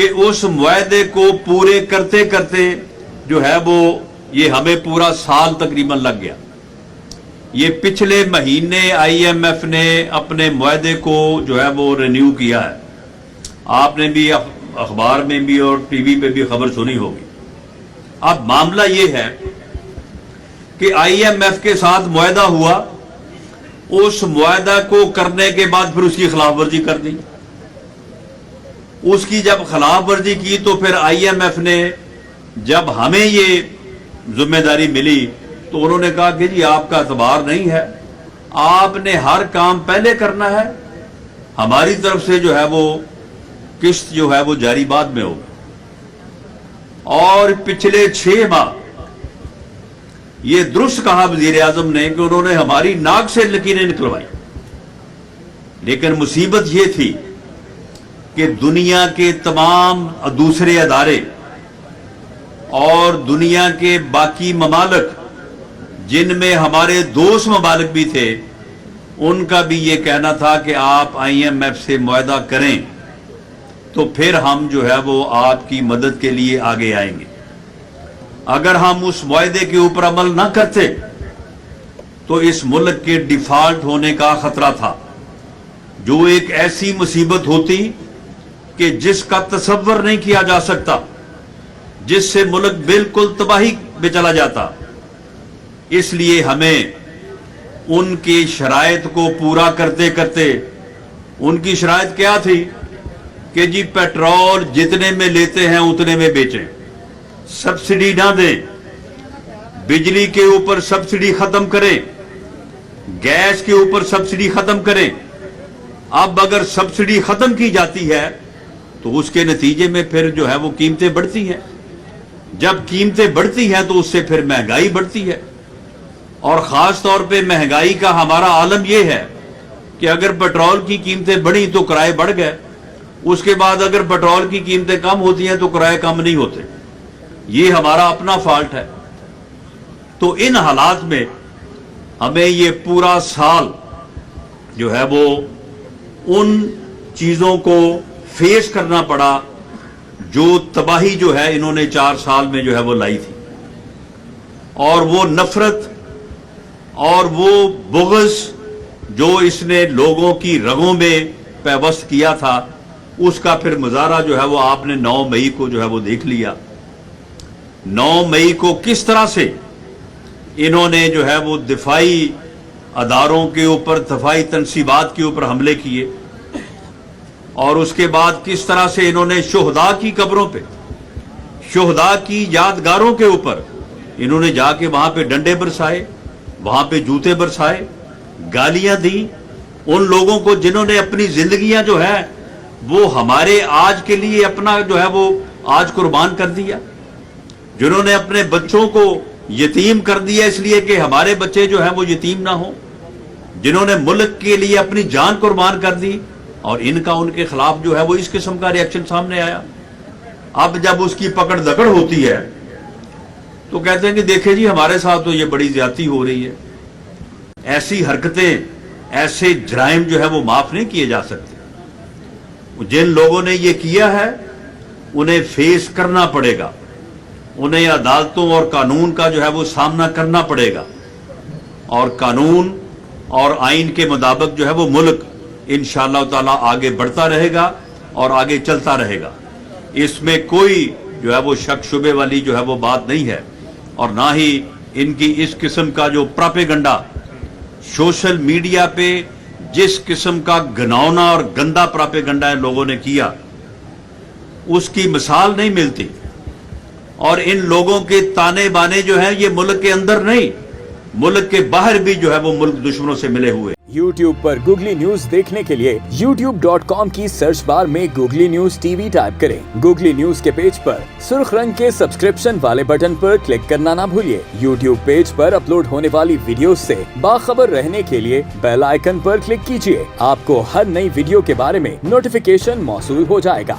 کہ اس معاہدے کو پورے کرتے کرتے جو ہے وہ یہ ہمیں پورا سال تقریباً لگ گیا. یہ پچھلے مہینے آئی ایم ایف نے اپنے معاہدے کو جو ہے وہ رینیو کیا ہے. آپ نے بھی اخبار میں بھی اور ٹی وی پہ بھی خبر سنی ہوگی. اب معاملہ یہ ہے کہ آئی ایم ایف کے ساتھ معاہدہ ہوا, اس معاہدہ کو کرنے کے بعد پھر اس کی خلاف ورزی کر دی. اس کی جب خلاف ورزی کی تو پھر آئی ایم ایف نے جب ہمیں یہ ذمہ داری ملی تو انہوں نے کہا کہ جی آپ کا اعتبار نہیں ہے, آپ نے ہر کام پہلے کرنا ہے, ہماری طرف سے جو ہے وہ قسط جو ہے وہ جاری بعد میں ہوگی. اور پچھلے 6 ماہ یہ درست کہا وزیر اعظم نے کہ انہوں نے ہماری ناک سے لکیریں نکلوائی. لیکن مصیبت یہ تھی کہ دنیا کے تمام دوسرے ادارے اور دنیا کے باقی ممالک جن میں ہمارے دوست ممالک بھی تھے, ان کا بھی یہ کہنا تھا کہ آپ آئی ایم ایف سے معاہدہ کریں تو پھر ہم جو ہے وہ آپ کی مدد کے لیے آگے آئیں گے. اگر ہم اس معاہدے کے اوپر عمل نہ کرتے تو اس ملک کے ڈیفالٹ ہونے کا خطرہ تھا, جو ایک ایسی مصیبت ہوتی کہ جس کا تصور نہیں کیا جا سکتا, جس سے ملک بالکل تباہی میں چلا جاتا. اس لیے ہمیں ان کی شرائط کو پورا کرتے کرتے, ان کی شرائط کیا تھی کہ جی پیٹرول جتنے میں لیتے ہیں اتنے میں بیچیں, سبسڈی نہ دیں, بجلی کے اوپر سبسڈی ختم کریں, گیس کے اوپر سبسڈی ختم کریں. اب اگر سبسڈی ختم کی جاتی ہے تو اس کے نتیجے میں پھر جو ہے وہ قیمتیں بڑھتی ہیں. جب قیمتیں بڑھتی ہیں تو اس سے پھر مہنگائی بڑھتی ہے, اور خاص طور پہ مہنگائی کا ہمارا عالم یہ ہے کہ اگر پیٹرول کی قیمتیں بڑھی تو کرائے بڑھ گئے, اس کے بعد اگر پیٹرول کی قیمتیں کم ہوتی ہیں تو کرائے کم نہیں ہوتے. یہ ہمارا اپنا فالٹ ہے. تو ان حالات میں ہمیں یہ پورا سال جو ہے وہ ان چیزوں کو فیس کرنا پڑا جو تباہی جو ہے انہوں نے 4 سال میں جو ہے وہ لائی تھی. اور وہ نفرت اور وہ بغض جو اس نے لوگوں کی رگوں میں پیوست کیا تھا, اس کا پھر مظاہرہ جو ہے وہ آپ نے 9 مئی کو جو ہے وہ دیکھ لیا. 9 مئی کو کس طرح سے انہوں نے جو ہے وہ دفاعی اداروں کے اوپر, دفاعی تنصیبات کے اوپر حملے کیے, اور اس کے بعد کس طرح سے انہوں نے شہداء کی قبروں پہ, شہداء کی یادگاروں کے اوپر انہوں نے جا کے وہاں پہ ڈنڈے برسائے, وہاں پہ جوتے برسائے, گالیاں دی ان لوگوں کو جنہوں نے اپنی زندگیاں جو ہے وہ ہمارے آج کے لیے اپنا جو ہے وہ آج قربان کر دیا, جنہوں نے اپنے بچوں کو یتیم کر دیا اس لیے کہ ہمارے بچے جو ہیں وہ یتیم نہ ہوں, جنہوں نے ملک کے لیے اپنی جان قربان کر دی, اور ان کا ان کے خلاف جو ہے وہ اس قسم کا ریئیکشن سامنے آیا. اب جب اس کی پکڑ دکڑ ہوتی ہے تو کہتے ہیں کہ دیکھیں جی ہمارے ساتھ تو یہ بڑی زیادتی ہو رہی ہے. ایسی حرکتیں, ایسے جرائم جو ہے وہ معاف نہیں کیے جا سکتے. جن لوگوں نے یہ کیا ہے انہیں فیس کرنا پڑے گا, انہیں عدالتوں اور قانون کا جو ہے وہ سامنا کرنا پڑے گا, اور قانون اور آئین کے مطابق جو ہے وہ ملک انشاءاللہ تعالی آگے بڑھتا رہے گا اور آگے چلتا رہے گا. اس میں کوئی جو ہے وہ شک شبے والی جو ہے وہ بات نہیں ہے, اور نہ ہی ان کی اس قسم کا جو پراپیگنڈا سوشل میڈیا پہ جس قسم کا گھناؤنا اور گندا پراپیگنڈا لوگوں نے کیا اس کی مثال نہیں ملتی. اور ان لوگوں کے تانے بانے جو ہیں یہ ملک کے اندر نہیں, ملک کے باہر بھی جو ہے وہ ملک دشمنوں سے ملے ہوئے. YouTube پر گوگلی نیوز دیکھنے کے لیے youtube.com کی سرچ بار میں googly news T V type کریں. گوگلی نیوز کے پیج پر سرخ رنگ کے سبسکرپشن والے بٹن پر کلک کرنا نہ بھولیے. YouTube پیج پر اپلوڈ ہونے والی ویڈیوز سے باخبر رہنے کے لیے بیل آئیکن پر کلک کیجیے. آپ کو ہر نئی ویڈیو کے بارے میں نوٹیفیکیشن موصول ہو جائے گا.